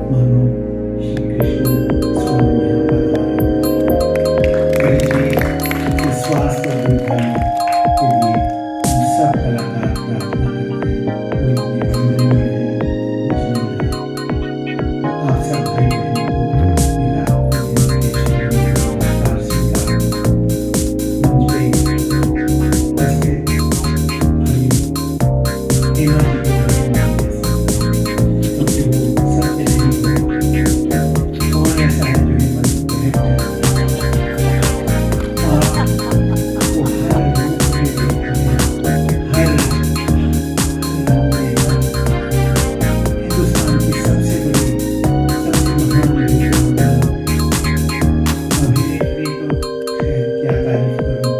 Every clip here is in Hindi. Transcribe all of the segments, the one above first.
मानो श्री कृष्ण स्वयं यहाँ पर आए। इस स्वास्थ्य और विज्ञान के लिए हम सब कलाकार प्रार्थना करते हैं। कोई भी मंदिर में है, कुछ नहीं है। आप सब भाई बहन को मेरा नमस्कार स्वीकार। मंच पे उपस्थित आयु हेमा जी के बारे में क्योंकि वो सत्य नहीं है। कौन ऐसा है जो हेमा जी को कहते हैं? आपको हर रूप में देखा है, हर रंग में हिंदुस्तान की सबसे बड़ी, सबसे महान अभिनेत्री तो खैर क्या तारीफ करूं,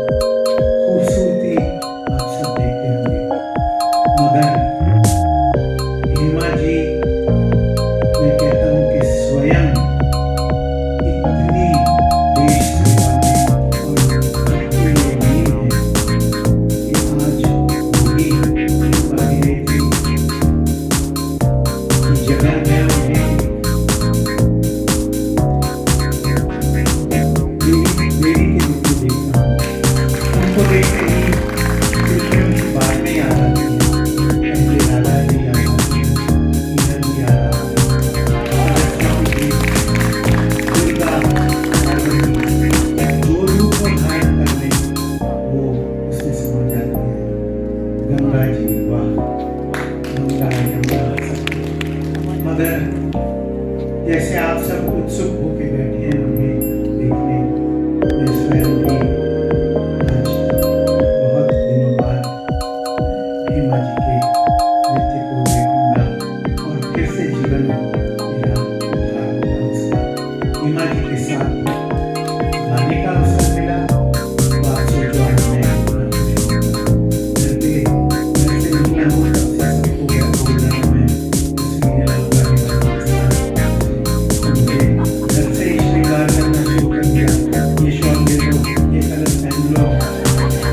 खूबसूरती आप सब देखते होंगे, मगर हेमा जी मैं कहता हूं कि स्वयं इतनी देश सेवा में और भक्ति में लीन है कि आज वही एक अभिनेत्री की जगह मैं उन्हें देवी के रूप में देखता हूँ। उनको देखते ही कृष्ण की बातें याद आती हैं, पहले राधा जी याद आती हैं, मीरा जी याद आती हैं, सरस्वती जी, दुर्गा, पार्वती, जो रूप वो धारण कर ले वो उससे समा जाती है। गंगा जी, वाह, गंगा यमुना मगर जैसे आप सब उत्सुक होके बैठे हैं उन्हें देखने, मैं स्वयं भी आज बहुत दिनों बाद हेमा जी के नृत्य को देखूंगा और फिर से जीवन मेरा उद्धार होगा उसका। हेमा जी के साथ गाने का अवसर मिला तो आप सोचो आज मैं कितना खुश होऊंगा। घर से निकला हूँ तब से सबको क्या बोल रहा हूँ मैं तस्वीरें लाऊंगा हेमा जी के साथ। मुझे घर से ही श्रृंगार करना शुरू कर दिया। ये शॉल ले लो, ये कलर पहन लो,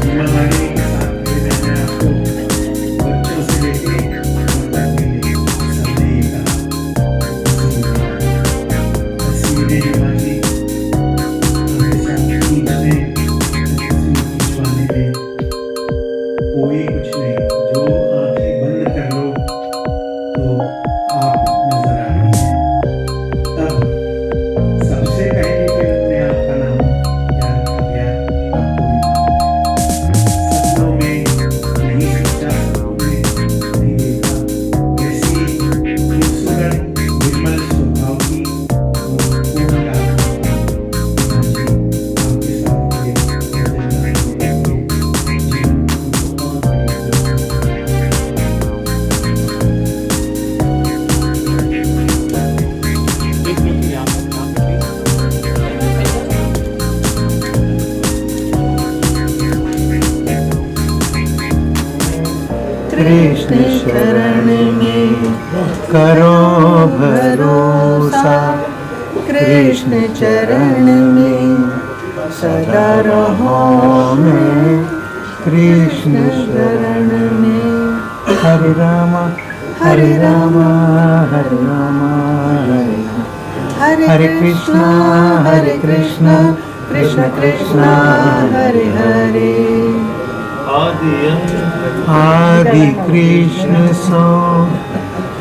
हेमा मालिनी के साथ खड़े रहना है आपको, बच्चों से लेके माता के लिए सबने ये कहा। तस्वीरें हेमा जी हमेशा खींचने, तस्वीर खिंचवाने में कोई कुछ नहीं, जो आंखें बंद कर लो तो आप नजर आती हैं। तब सबसे पहली फिल्म में आपका नाम क्या रखा गया आपको भी मालूम है। सपनों में नहीं सोचा, सपनों में नहीं देखा, ऐसी खूबसूरत निर्मल स्वभाव की और कोमल आत्मा की हेमा जी आपके साथ ये जीवन बहुत कृष्ण शरण में करो भरोसा, कृष्ण चरण में सदा रहो मैं, कृष्ण शरण में। हरे रामा हरे रामा हरे रामा हरे रामा, हरे कृष्णा कृष्ण कृष्णा हरे हरे। आदि कृष्ण सो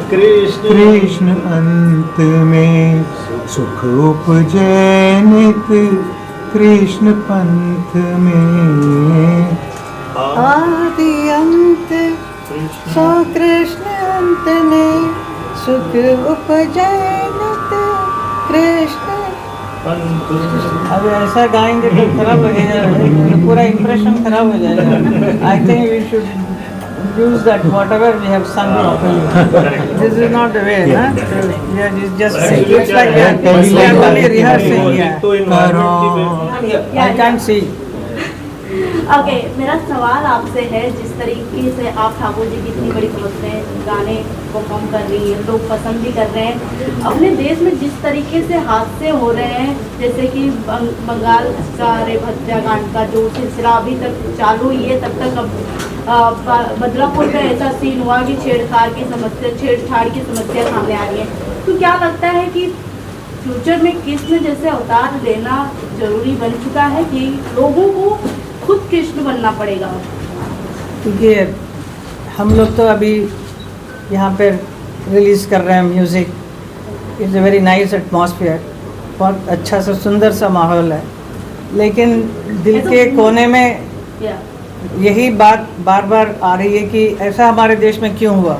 कृष्ण अंत में, सुख उपजे नित कृष्ण पंथ में। आदि अंत सो कृष्ण अंत में, सुख उपजे नित कृष्ण। अब ऐसा गाएंगे तो खराब लगेगा, पूरा इंप्रेशन खराब हो जाएगा। I think we should use that whatever we have sung properly. This is not the way, na? We are just it's like we are only rehearsing. I can't see. Okay, मेरा सवाल आपसे है, जिस तरीके से आप ठाकुर जी की इतनी बड़ी फिल्म में गाने परफॉर्म कर रही है, लोग पसंद भी कर रहे हैं, अपने देश में जिस तरीके से हादसे हो रहे हैं, जैसे कि बंगाल का रेप हत्याकांड का जो सिलसिला अभी तक चालू ही है, तब तक अब बदलापुर में ऐसा सीन हुआ कि छेड़छाड़ की समस्या सामने आ रही है। तो क्या लगता है कि फ्यूचर में कृष्ण जैसे अवतार लेना जरूरी बन चुका है कि लोगों को खुद कृष्ण बनना पड़ेगा? क्योंकि हम लोग तो अभी यहाँ पर रिलीज़ कर रहे हैं music, it's a very nice atmosphere, बहुत अच्छा सा सुंदर सा माहौल है, लेकिन दिल के कोने में या यही बात बार बार आ रही है कि ऐसा हमारे देश में क्यों हुआ।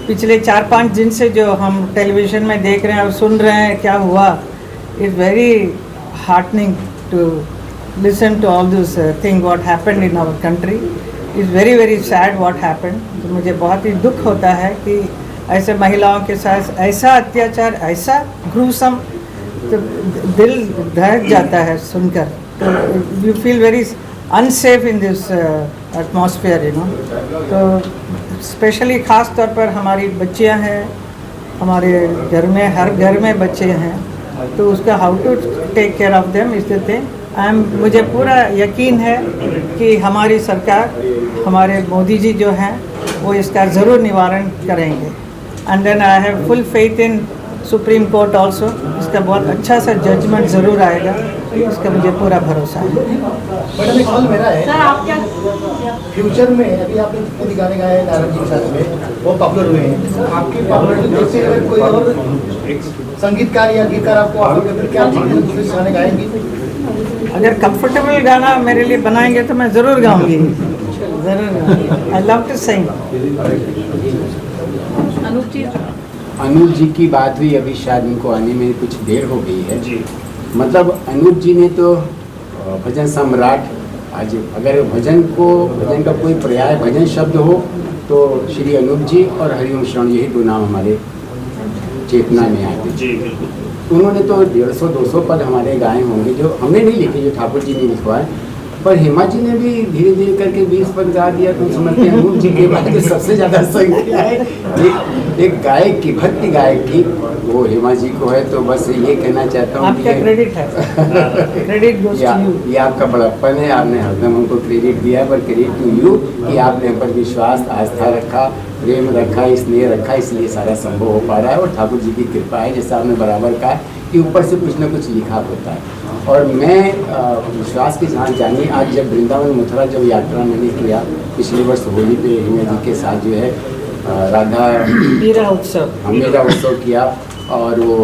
पिछले 4-5 दिन से जो हम टेलीविज़न में देख रहे हैं और सुन रहे हैं क्या हुआ, it's very heartening to listen to all this thing what happened in our country. It's very very sad what happened. तो मुझे बहुत ही दुख होता है कि ऐसे महिलाओं के साथ ऐसा अत्याचार, ऐसा ग्रूसम, तो दिल दहक जाता है सुनकर। तो you feel very unsafe in this atmosphere, you know. तो स्पेशली ख़ास तौर पर हमारी बच्चियां हैं, हमारे घर में, हर घर में बच्चे हैं, तो उसका how to take care of them is the thing. मुझे पूरा यकीन है कि हमारी सरकार, हमारे मोदी जी जो हैं वो इसका ज़रूर निवारण करेंगे। And then I have full faith in supreme court also. इसका बहुत अच्छा सा जजमेंट ज़रूर आएगा, इसका मुझे पूरा भरोसा है। मैडम एक सवाल मेरा है, सर आप क्या फ्यूचर में अभी आपने पूरी गाने गाए नारद जी के साथ में, वो पॉपुलर हुए हैं, आपकी पॉपुलरिटी देखते हुए कोई और संगीतकार या गीतकार आपको ऑफर करते हैं, क्या चीज़ें दूसरे गाने गाएंगी? अगर कंफर्टेबल गाना मेरे लिए बनाएंगे तो मैं ज़रूर गाऊंगी, ज़रूर। I love to sing. Anup ji? Anup ji की बात हुई, अभी शायद उनको आने में कुछ देर हो गई है जी। मतलब अनूप जी ने तो भजन सम्राट, आज अगर भजन का कोई पर्याय भजन शब्द हो तो श्री अनूप जी और हरिओम श्रवण, यही दो नाम हमारे चेतना में आते जी। उन्होंने तो 150-200 पद हमारे गाए होंगे, जो हमने नहीं लिखे, जो ठाकुर जी ने लिखवाए। पर हेमा जी ने भी धीरे धीरे करके 20 पद गा दिया। तो समझते हैं अनूप जी के बाद जो सबसे ज़्यादा संख्या है एक गायक की, भक्ति गायक की, वो हेमा जी को है। तो बस ये कहना चाहता हूँ आपका क्रेडिट है, क्रेडिट गोज़ टू यू। ये आपका बड़प्पन है, आपने हरदम हमको क्रेडिट दिया, पर क्रेडिट टू यू कि आपने हम पर विश्वास, आस्था रखा, प्रेम रखा, स्नेह रखा, इसलिए सारा संभव हो पा रहा है। और ठाकुर जी की कृपा है, जैसा आपने बराबर कहा कि ऊपर से कुछ न कुछ लिखा होता है। और मैं विश्वास के साथ जानिए, आज जब वृंदावन मथुरा जब यात्रा मैंने किया पिछले वर्ष होली पे हिमा जी के साथ जो है राधा मीरा उत्सव, मेरा उत्सव किया। और वो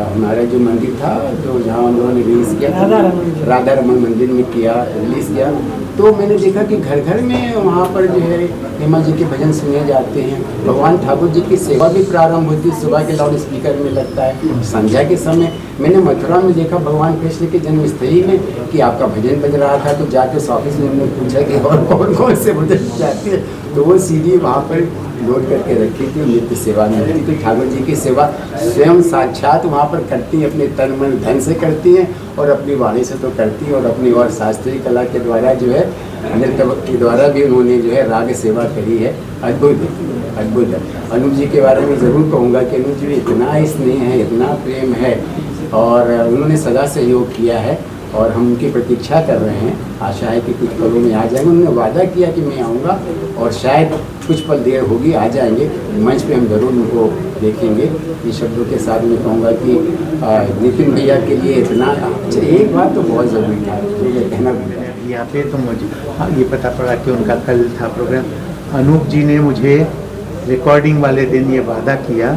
हमारा जो मंदिर था, जो जहाँ उन्होंने रिलीज़ किया था, राधा रमन मंदिर में किया, रिलीज़ किया। तो मैंने देखा कि घर घर में वहाँ पर जो है हेमा जी के भजन सुने जाते हैं। भगवान ठाकुर जी की सेवा भी प्रारंभ होती है, सुबह के लाउड स्पीकर में लगता है। संध्या के समय मैंने मथुरा में देखा भगवान कृष्ण के जन्मस्थली में कि आपका भजन बज रहा था। तो जाके उस ऑफिस में उन्होंने पूछा कि और कौन कौन से भजन जाते हैं, तो वो सीडी वहाँ पर लोड करके रखी थी, नित्य सेवा में होती। तो ठाकुर जी की सेवा स्वयं साक्षात वहाँ पर करती हैं, अपने तन मन धन से करती हैं, और अपनी वाणी से तो करती हैं, और अपनी और शास्त्रीय कला के द्वारा जो है, नृत्य के द्वारा भी उन्होंने जो है राग सेवा करी है। अद्भुत अद्भुत है। अनूप जी के बारे में ज़रूर कहूँगा कि अनूप जी में इतना स्नेह है, इतना प्रेम है, और उन्होंने सदा सहयोग किया है, और हम उनकी प्रतीक्षा कर रहे हैं। आशा है कि कुछ पलों में आ जाएंगे। उन्होंने वादा किया कि मैं आऊँगा, और शायद कुछ पल देर होगी, आ जाएंगे मंच पे, हम ज़रूर उनको देखेंगे। इस शब्दों के साथ मैं कहूँगा कि नितिन भैया के लिए इतना अच्छा, एक बात तो बहुत ज़रूरी था जो मैं कहना भूल गया। यहाँ पे तो मुझे ये पता पड़ा कि उनका कल था प्रोग्राम। अनूप जी ने मुझे रिकॉर्डिंग वाले दिन ये वादा किया,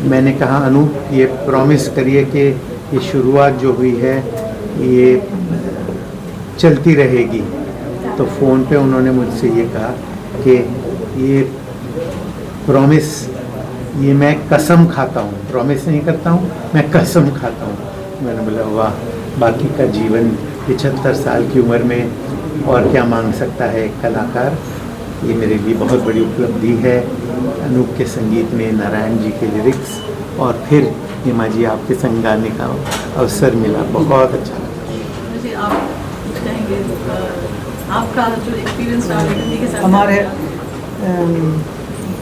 मैंने कहा अनूप ये प्रॉमिस करिए कि ये शुरुआत जो हुई है ये चलती रहेगी। तो फ़ोन पे उन्होंने मुझसे ये कहा कि ये प्रॉमिस, ये मैं कसम खाता हूँ, प्रॉमिस नहीं करता हूँ, मैं कसम खाता हूँ। मैंने बोला वाह, बाकी का जीवन 75 साल की उम्र में और क्या मांग सकता है एक कलाकार। ये मेरे लिए बहुत बड़ी उपलब्धि है। अनूप के संगीत में नारायण जी के लिरिक्स, और फिर हेमा जी आपके संग गाने का अवसर मिला, बहुत अच्छा लगा। मुझे आप कुछ कहेंगे, आपका जो एक्सपीरियंस रहा हिंदी के साथ? हमारे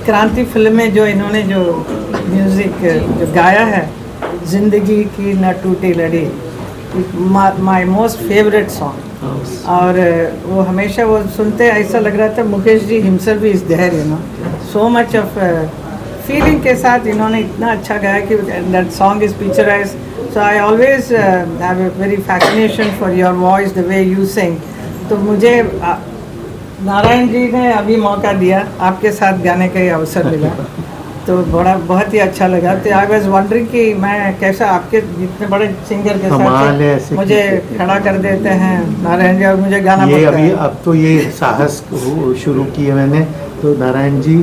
क्रांति फिल्म में जो इन्होंने जो म्यूज़िक जो गाया है, जिंदगी की न टूटी लड़ी, माय मोस्ट फेवरेट सॉन्ग। और वो हमेशा वो सुनते ऐसा लग रहा था Mukesh ji himself is there, you know, so much of feeling के साथ इन्होंने इतना अच्छा गाया कि that song is picturise. So I always have a very fascination for your voice, the way you sing. तो मुझे नारायण जी ने अभी मौका दिया, आपके साथ गाने का अवसर मिला, तो बहुत ही अच्छा लगा. तो आई वाज वंडरिंग कि मैं कैसा आपके जितने बड़े सिंगर के कमाल है साथ ऐसे मुझे खड़ा कर देते हैं नारायण जी, और मुझे गाना ये पड़ता अभी है. अब तो ये साहस शुरू की है मैंने. तो नारायण जी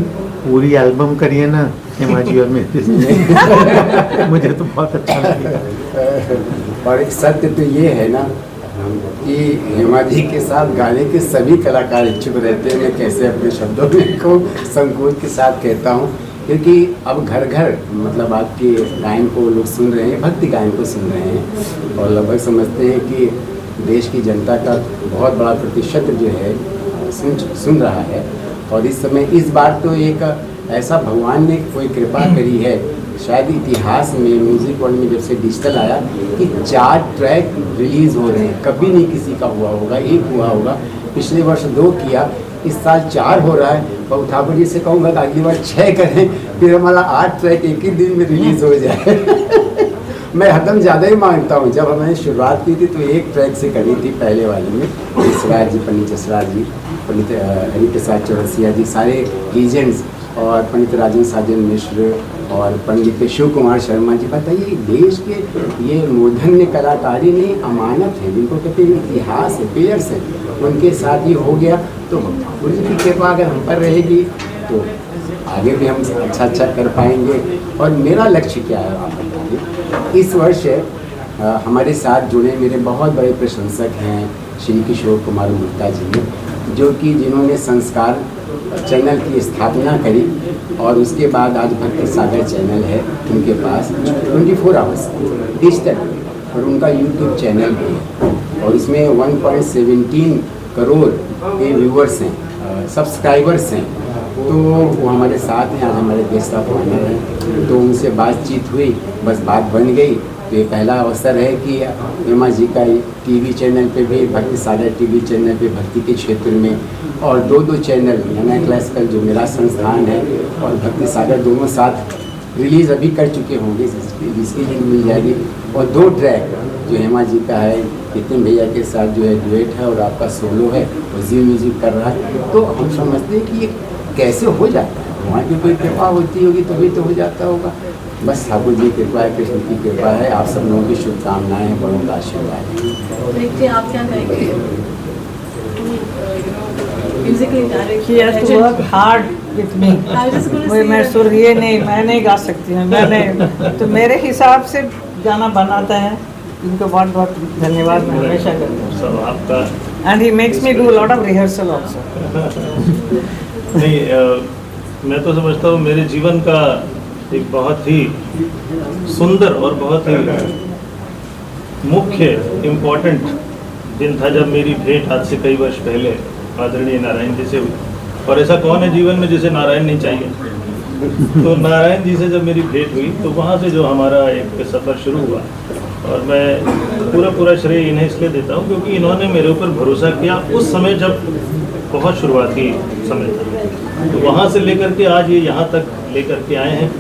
पूरी एल्बम करिए ना हेमा जी और मेरे से. मुझे तो बहुत अच्छा लगेगा. और एक सत्य तो ये है ना कि हेमा जी के साथ गाने के सभी कलाकार इच्छुक रहते हैं. मैं कैसे अपने शब्दों में को संकोच के साथ कहता हूँ, क्योंकि अब घर घर मतलब आपके गायन को लोग सुन रहे हैं, भक्ति गायन को सुन रहे हैं, और लगभग समझते हैं कि देश की जनता का बहुत बड़ा प्रतिशत जो है सुन रहा है. और इस समय इस बार तो एक ऐसा भगवान ने कोई कृपा करी है, शायद इतिहास में म्यूज़िक वर्ल्ड में जब से डिजिटल आया कि 4 ट्रैक रिलीज़ हो रहे हैं. कभी नहीं किसी का हुआ होगा, एक हुआ होगा. पिछले वर्ष 2 किया, इस साल 4 हो रहा है. और ठाकुर जी से कहूँगा कि अगली बार 6 करें, फिर हमारा 8 ट्रैक एक ही दिन में रिलीज़ हो जाए. मैं हदम ज़्यादा ही मांगता हूँ. जब हमने शुरुआत की थी तो 1 ट्रैक से करी थी पहले वाले में. जसराज जी, पंडित जसराज जी, पंडित हरिप्रसाद चौरसिया जी, सारे लीजेंड्स, और पंडित राजेंद्र साजन मिश्र और पंडित शिव कुमार शर्मा जी. बताइए, देश के ये मूर्धन्य कलाकारी नहीं, अमानत है, जिनको कहते हैं इतिहास है, पेयर्स है, उनके साथ ये हो गया. तो ठाकुर जी की कृपा अगर हम पर रहेगी तो आगे भी हम अच्छा कर पाएंगे. और मेरा लक्ष्य क्या है आप बताइए. इस वर्ष हमारे साथ जुड़े मेरे बहुत बड़े प्रशंसक हैं श्री किशोर कुमार गुप्ता जी ने, जो कि जिन्होंने संस्कार चैनल की स्थापना करी, और उसके बाद आज भक्ति सागर चैनल है उनके पास 24 आवर्स डिजिटल, और उनका यूट्यूब चैनल भी है, और इसमें 1.17 करोड़ के व्यूवर्स हैं, सब्सक्राइबर्स हैं. तो वो हमारे साथ हैं, आज हमारे गेस्ट ऑफ ऑनर हैं. तो उनसे बातचीत हुई, बस बात बन गई. तो ये पहला अवसर है कि हेमा जी का टीवी चैनल पे भी, भक्ति सागर टीवी चैनल पे भक्ति के क्षेत्र में, और 2 चैनल, याना क्लासिकल जो मेरा संस्थान है और भक्ति सागर, दोनों साथ रिलीज़ अभी कर चुके होंगे, जिसकी लिंक मिल जाएगी. और 2 ट्रैक जो हेमा जी का है, नितिन भैया के साथ जो है डुएट है, और आपका सोलो है, और जी म्यूजिक कर रहा है. तो हम समझते हैं कि ये कैसे हो जाता है. वहाँ की कोई कृपा होती होगी तभी तो हो जाता होगा. बस ठाकुर जी की कृपा है, कृष्ण की कृपा है, आप सब लोगों की शुभकामनाएं हैं, बड़ों का आशीर्वाद है. देखिए, आप क्या कहेंगे Musically direct? He has to work hard with me. मैं सुर ये नहीं, मैं नहीं गा सकती हूँ, मैंने तो मेरे हिसाब से गाना बनाता है. इनको बहुत बहुत धन्यवाद मैं हमेशा करता हूँ. सब आपका. And he makes me do lot of rehearsal also. नहीं, मैं तो समझता हूँ मेरे जीवन का एक बहुत ही सुंदर और बहुत ही मुख्य इम्पोर्टेंट दिन था जब मेरी भेंट आज से कई वर्ष पहले आदरणीय नारायण जी से हुई. और ऐसा कौन है जीवन में जिसे नारायण नहीं चाहिए. तो नारायण जी से जब मेरी भेंट हुई तो वहाँ से जो हमारा एक सफ़र शुरू हुआ, और मैं पूरा श्रेय इन्हें इसलिए देता हूँ क्योंकि इन्होंने मेरे ऊपर भरोसा किया उस समय जब बहुत शुरुआती समय था. तो वहाँ से लेकर के आज ये यहाँ तक लेकर के आए हैं.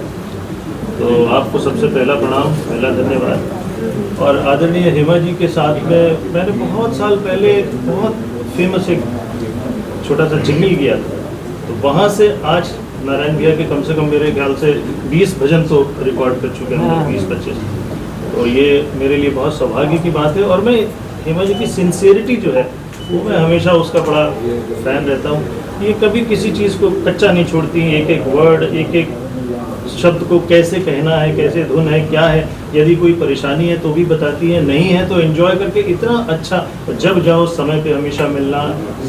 तो आपको सबसे पहला प्रणाम, पहला धन्यवाद. और आदरणीय हेमा जी के साथ में मैंने बहुत साल पहले बहुत फेमस एक छोटा सा जिंगल किया था. तो वहाँ से आज नारायण भैया के कम से कम मेरे ख्याल से 20 भजन तो रिकॉर्ड कर चुके हैं, 20-25. तो ये मेरे लिए बहुत सौभाग्य की बात है. और मैं हेमा जी की सिंसियरिटी जो है वो मैं हमेशा उसका बड़ा फ़ैन रहता हूँ. ये कभी किसी चीज़ को कच्चा नहीं छोड़ती. एक वर्ड, एक शब्द को कैसे कहना है, कैसे धुन है, क्या है, यदि कोई परेशानी है तो भी बताती है, नहीं है तो एंजॉय करके इतना अच्छा. जब जाओ समय पे हमेशा मिलना,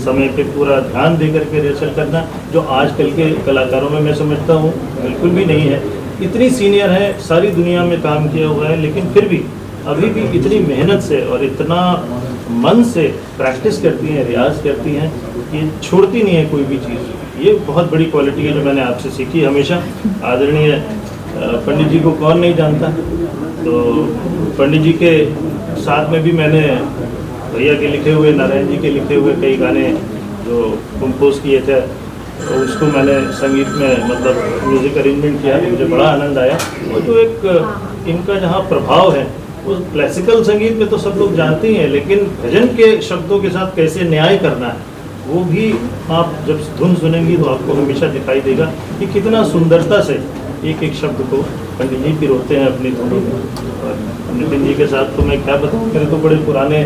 समय पे पूरा ध्यान दे करके रिहर्सल करना, जो आजकल के कलाकारों में मैं समझता हूँ बिल्कुल भी नहीं है. इतनी सीनियर है, सारी दुनिया में काम किया हुआ है, लेकिन फिर भी अभी भी इतनी मेहनत से और इतना मन से प्रैक्टिस करती हैं, रियाज करती हैं कि छोड़ती नहीं है कोई भी चीज़. ये बहुत बड़ी क्वालिटी है जो मैंने आपसे सीखी हमेशा. आदरणीय पंडित जी को कौन नहीं जानता. तो पंडित जी के साथ में भी मैंने भैया के लिखे हुए, नारायण जी के लिखे हुए कई गाने जो कंपोज किए थे, तो उसको मैंने संगीत में मतलब म्यूज़िक अरेंजमेंट किया, मुझे बड़ा आनंद आया। और जो एक इनका जहाँ प्रभाव है, उस क्लासिकल संगीत में तो सब लोग जानते ही हैं, लेकिन भजन के शब्दों के साथ कैसे न्याय करना है, वो भी आप जब धुन सुनेंगी तो आपको हमेशा दिखाई देगा कि कितना सुंदरता से एक एक शब्द को पंडित जी पिरोते हैं अपनी धुनों में। और नितिन जी के साथ तो मैं क्या बताऊँ, मेरे तो बड़े पुराने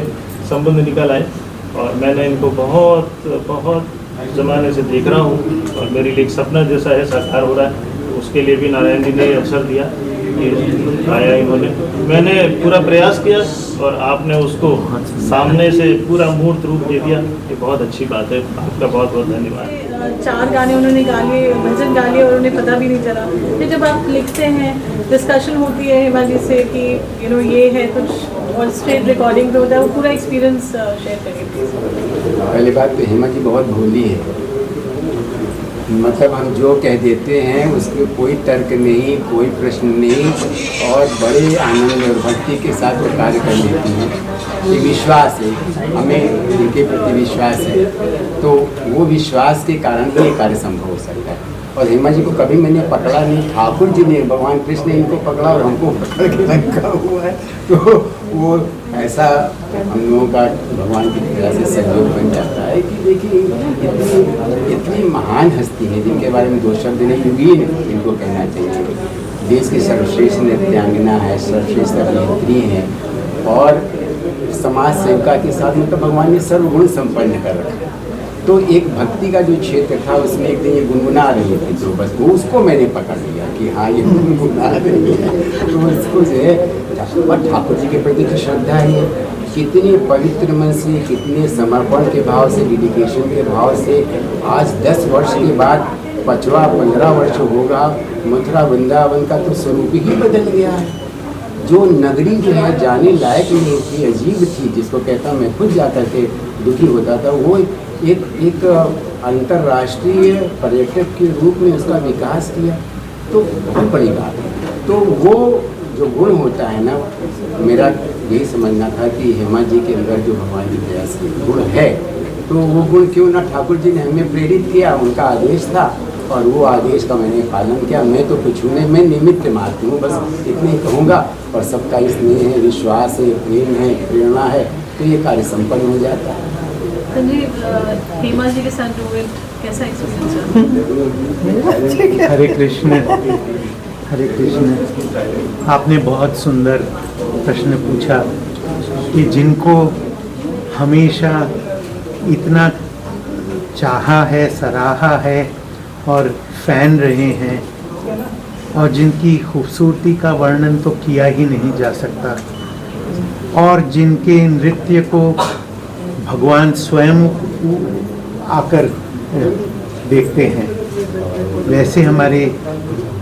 संबंध निकल आए और मैंने इनको बहुत बहुत ज़माने से देख रहा हूँ और मेरे लिए एक सपना जैसा है, साकार हो रहा है। उसके लिए भी नारायण जी ने अवसर दिया कि आया इन्होंने, मैंने पूरा प्रयास किया और आपने उसको सामने से पूरा मूर्त रूप दे दिया। ये बहुत अच्छी बात है, आपका बहुत बहुत धन्यवाद। 4 गाने उन्होंने गा लिए, भजन गा लिए और उन्हें पता भी नहीं चला। फिर जब आप लिखते हैं, डिस्कशन होती है हेमा जी से कि ये है कुछ और स्ट्रेट रिकॉर्डिंग पे होता है, वो पूरा एक्सपीरियंस शेयर करिए प्लीज। पहली बात तो हेमा जी बहुत भोली है, मतलब हम जो कह देते हैं उसके कोई तर्क नहीं, कोई प्रश्न नहीं और बड़े आनंद और भक्ति के साथ वो कार्य कर लेती हैं। ये विश्वास है, हमें इनके प्रति विश्वास है, तो वो विश्वास के कारण ही ये कार्य संभव हो सकता है। और हेमा जी को कभी मैंने पकड़ा नहीं, ठाकुर जी ने, भगवान कृष्ण ने इनको पकड़ा और हमको पकड़ के रखा हुआ है, तो वो ऐसा हम लोगों का भगवान की तरह से सहयोग बन जाता है कि देखिए इतनी महान हस्ती है जिनके बारे में 2 शब्द नहीं, युगीन इनको कहना चाहिए। देश की सर्वश्रेष्ठ नृत्यांगना है, सर्वश्रेष्ठ अभिनेत्री हैं और समाज सेविका के साथ मतलब भगवान ने सर्वगुण संपन्न कर रखा है। तो एक भक्ति का जो क्षेत्र था उसमें एक दिन ये गुनगुना रही थी, तो बस वो उसको मैंने पकड़ लिया कि हाँ ये गुनगुना रही है, तो उसको जो है ठाकुर जी के प्रति की श्रद्धा है, कितने पवित्र मन से, कितने समर्पण के भाव से, डेडिकेशन के भाव से आज 10 वर्ष के बाद 15 वर्ष होगा, मथुरा वृंदावन का तो स्वरूप ही बदल गया है। जो नगरी जो है जाने लायक नहीं थी, अजीब थी, जिसको कहता मैं खुद जाकर के दुखी होता था, वो एक अंतर्राष्ट्रीय पर्यटक के रूप में उसका विकास किया, तो बहुत बड़ी बात है। तो वो जो गुण होता है ना, मेरा यही समझना था कि हेमा जी के अंदर जो भगवान की दया से गुण है, तो वो गुण क्यों ना ठाकुर जी ने हमें प्रेरित किया, उनका आदेश था और वो आदेश का मैंने पालन किया। मैं तो कुछ नहीं, मैं निमित्त मात्र हूँ, बस इतने ही कहूँगा। और सबका स्नेह है, विश्वास है, प्रेम है, प्रेरणा है, तो ये कार्य संपन्न हो जाता है। संजीव, हेमा जी के साथ डुएट कैसा एक्सपीरियंस है? हरे कृष्ण, हरे कृष्ण। आपने बहुत सुंदर प्रश्न पूछा कि जिनको हमेशा इतना चाहा है, सराहा है और फैन रहे हैं और जिनकी खूबसूरती का वर्णन तो किया ही नहीं जा सकता और जिनके नृत्य को भगवान स्वयं आकर देखते हैं, वैसे हमारे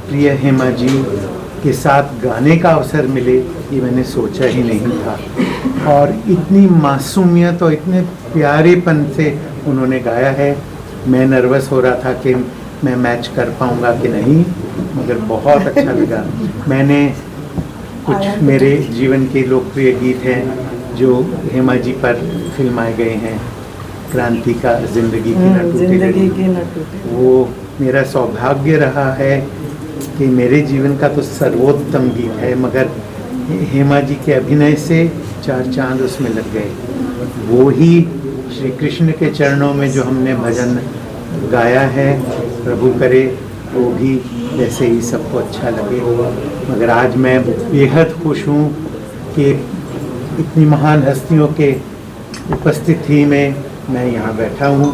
प्रिय हेमा जी के साथ गाने का अवसर मिले ये मैंने सोचा ही नहीं था। और इतनी मासूमियत और इतने प्यारेपन से उन्होंने गाया है। मैं नर्वस हो रहा था कि मैं मैच कर पाऊंगा कि नहीं, मगर बहुत अच्छा लगा। मैंने कुछ मेरे जीवन के लोकप्रिय गीत हैं जो हेमा जी पर फिल्माए गए हैं, क्रांति का जिंदगी की न टूटे, वो मेरा सौभाग्य रहा है कि मेरे जीवन का तो सर्वोत्तम गीत है, मगर हेमा जी के अभिनय से 4 चांद उसमें लग गए। वो ही श्री कृष्ण के चरणों में जो हमने भजन गाया है, प्रभु करे वो भी वैसे ही सबको अच्छा लगे। मगर आज मैं बेहद खुश हूँ कि इतनी महान हस्तियों के उपस्थिति में मैं यहाँ बैठा हूँ।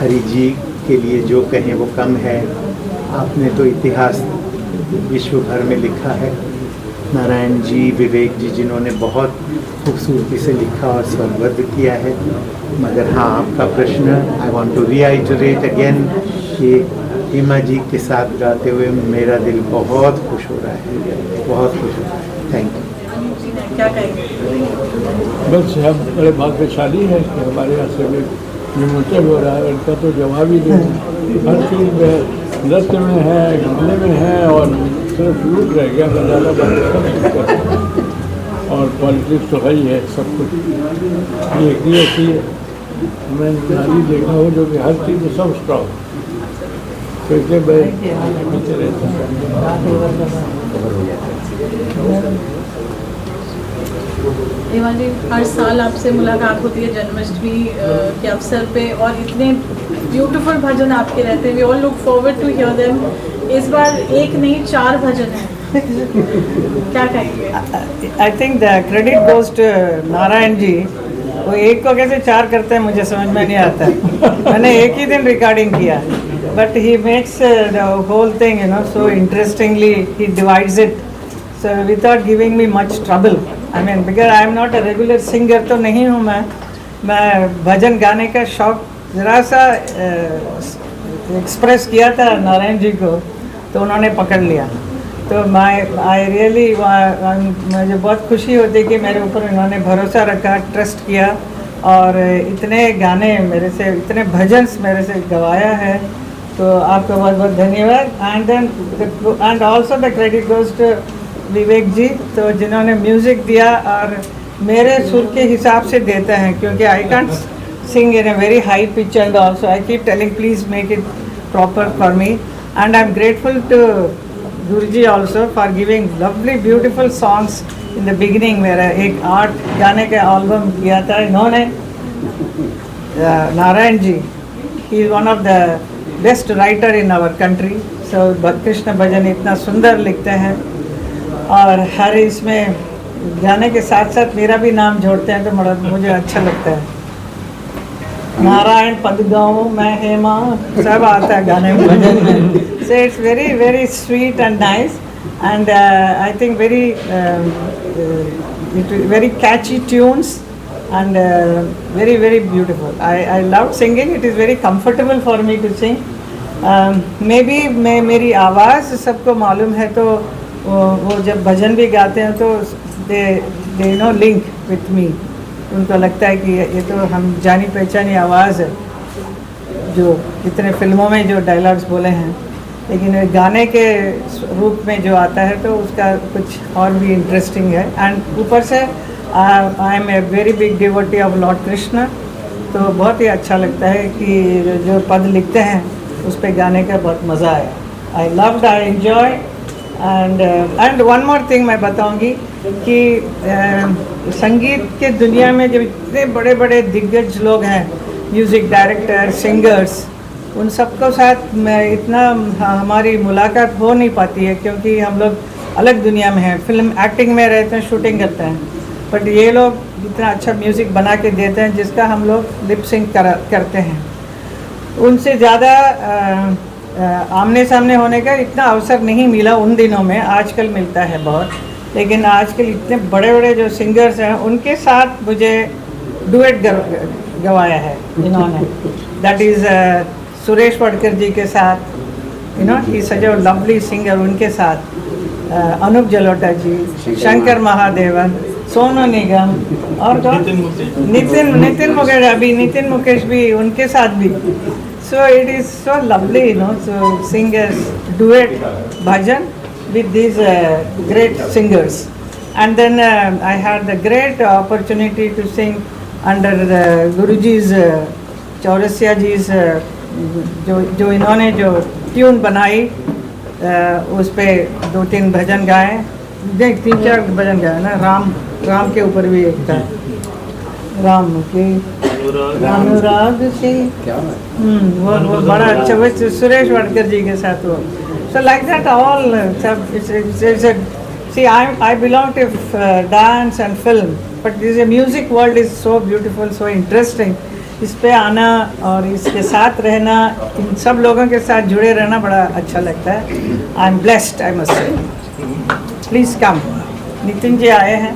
हरि जी के लिए जो कहें वो कम है। आपने तो इतिहास विश्व भर में लिखा है। नारायण जी, विवेक जी, जिन्होंने बहुत खूबसूरती से लिखा और स्वरबद्ध किया है। मगर हाँ, आपका प्रश्न I want to reiterate again कि हेमा जी के साथ गाते हुए मेरा दिल बहुत खुश हो रहा है, बहुत खुश हो रहा है। Thank you. क्या कहेंगे? बस हम बड़े भाग्यशाली हैं कि हमारे यहाँ से भी निमंत्रण हो रहा है। उनका तो जवाब ही नहीं, हर चीज़ में, नृत्य में है, गाने में है और सिर्फ लूट रह गया तो ज़्यादा बात। और पॉलिटिक्स तो है ही है सब कुछ। ये ऐसी मैं नारी देखा हूँ जो कि हर चीज़ में सब स्ट्रॉन्ग, तो इसलिए मैं पीछे रहता हूँ। हेमा जी, हर साल आपसे मुलाकात होती है जन्माष्टमी के अवसर पे और इतने ब्यूटीफुल भजन आपके रहते हैं, we all look forward to hear them. इस बार एक नहीं 4 भजन हैं, क्या कहेंगे? I think the credit goes to Narayan ji. वो एक को कैसे 4 करते हैं मुझे समझ में नहीं आता। मैंने एक ही दिन रिकॉर्डिंग किया, but he makes the whole thing so interestingly, he divides it so without giving me much trouble. I mean because I am not a regular singer तो नहीं हूँ मैं भजन गाने का शौक ज़रा सा एक्सप्रेस किया था नारायण जी को, तो उन्होंने पकड़ लिया। तो आई रियली मुझे बहुत खुशी होती है कि मेरे ऊपर उन्होंने भरोसा रखा, ट्रस्ट किया और इतने गाने मेरे से, इतने भजन मेरे से गवाया है। तो आपका बहुत बहुत धन्यवाद। And also the credit goes to Vivek ji, तो जिन्होंने म्यूज़िक दिया और मेरे सुर के हिसाब से देते हैं, क्योंकि I can't sing in a very high pitch and also I keep telling please make it proper for me. And I am grateful to guru ji also for giving lovely beautiful songs in the beginning. मेरा एक 8 गाने का एल्बम किया था इन्होंने, Narayan ji, he is one of the best writer in our country. So Krishna भजन इतना सुंदर लिखते हैं और हर इसमें गाने के साथ साथ मेरा भी नाम जोड़ते हैं, तो मुझे अच्छा लगता है। नारायण पद गाऊं मैं हेमा, सब आता है गाने में, भजन में। So it's very very sweet and nice and I think very catchy tunes and very very beautiful. I loved singing. It is very comfortable for me to sing. Maybe मेरी आवाज़ सबको मालूम है, तो वो जब भजन भी गाते हैं तो they know link with me. उनको लगता है कि ये तो हम जानी पहचानी आवाज़ है, जो इतने फिल्मों में जो डायलॉग्स बोले हैं, लेकिन गाने के रूप में जो आता है तो उसका कुछ और भी इंटरेस्टिंग है। एंड ऊपर से I am a very big devotee of lord Krishna, तो बहुत ही अच्छा लगता है कि जो पद लिखते हैं उस पे गाने का बहुत मज़ा आया। I loved, I enjoy. And one more thing मैं बताऊंगी कि संगीत के दुनिया में जब इतने बड़े बड़े दिग्गज लोग हैं, म्यूज़िक डायरेक्टर, सिंगर्स, उन सबको साथ में इतना हमारी मुलाकात हो नहीं पाती है, क्योंकि हम लोग अलग दुनिया में हैं, फिल्म एक्टिंग में रहते हैं, शूटिंग करते हैं। बट ये लोग इतना अच्छा म्यूज़िक बना के देते हैं जिसका हम लोग लिप सिंक करते हैं। उनसे ज़्यादा आमने सामने होने का इतना अवसर नहीं मिला उन दिनों में, आजकल मिलता है बहुत। लेकिन आजकल इतने बड़े बड़े जो सिंगर्स हैं उनके साथ मुझे डुएट गवाया है इन्होंने। दैट इज़ सुरेश वाडकर जी के साथ, ही सच अ लवली सिंगर, उनके साथ अनूप जलोटा जी, शंकर महादेवन, सोनू निगम और नितिन मुकेश, अभी नितिन मुकेश भी उनके साथ भी। So it is so lovely so singers duet bhajan with these great singers. And then I had the great opportunity to sing under the Guruji's Chaurasia जी's जो इन्होंने जो ट्यून बनाई, उस पे 2-3 भजन गाए, 3-4 भजन गाए ना। राम के ऊपर भी एक था, राम के अनुराग से, वो बड़ा अच्छा, वो सुरेश वाडकर जी के साथ वो। So like that all, see I belong to dance and film, but this music world is so beautiful, so interesting. इस पे आना और इसके साथ रहना, इन सब लोगों के साथ जुड़े रहना बड़ा अच्छा लगता है। I am blessed, I must say. Please come. Nitin ji आए हैं।